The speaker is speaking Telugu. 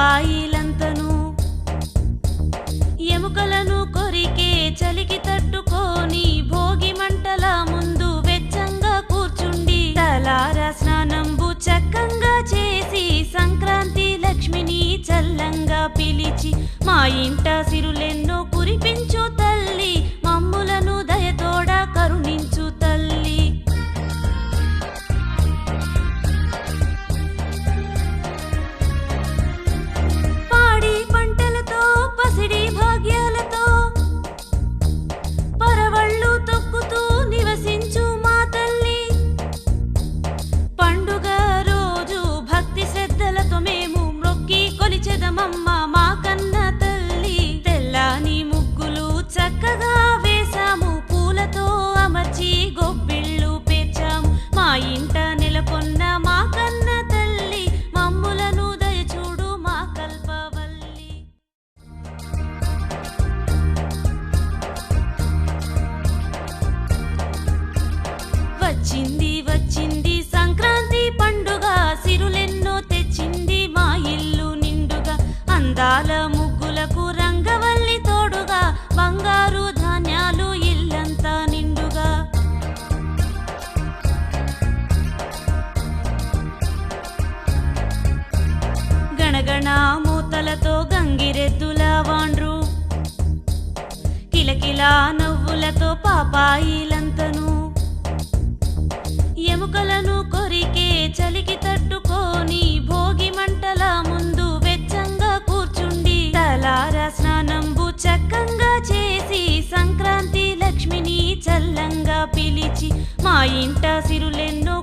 పాపాయిలంతను ఎముకలను కొరికే చలికి తట్టుకొని భోగి మంటల ముందు వెచ్చంగా కూర్చుండి తలారా స్నానంబు చక్కంగా చేసి సంక్రాంతి లక్ష్మిని చల్లంగా పిలిచి మా ఇంట సిరులెన్నో కురిపించు తల్లి మమ్ములను దయతోడా కరుణించు తల్లి పాడి పంటలతో పసిడి భాగ్యాలతో పరవళ్ళు తొక్కుతూ నివసించు మా తల్లి పండుగ రోజు భక్తి శ్రద్ధలతో మేము మ్రొక్కి కొలిచెదమమ్మ మా కన్న తల్లి తెల్లాని ముగ్గులు చక్కగా వేసాము పూలతో అమర్చి గొబ్బిళ్ళు పేర్చాము మా ఇంట నెలకొన్న మా కన్న తల్లి మమ్ములను దయచూడు మా కల్పవల్లి వచ్చింది వచ్చింది సంక్రాంతి పండుగ సిరులెన్నో తెచ్చింది మా ఇల్లు నిండుగా అందాల ముగ్గులకు రంగవల్లి తోడుగా బంగారు ధాన్యాలు ఇల్లంతా నిండుగా గణగణ మూతలతో గంగిరెద్దుల వాండ్రు కిలకిలా నవ్వులతో పాపాయిలంతను ఎముకలను కొరికే చలికి తట్టుకొని భోగి మంటల ముందు వెచ్చంగా కూర్చుండి తలారా స్నానంబు చక్కంగా చేసి సంక్రాంతి లక్ష్మిని చల్లంగా పిలిచి మా ఇంట సిరులెన్నో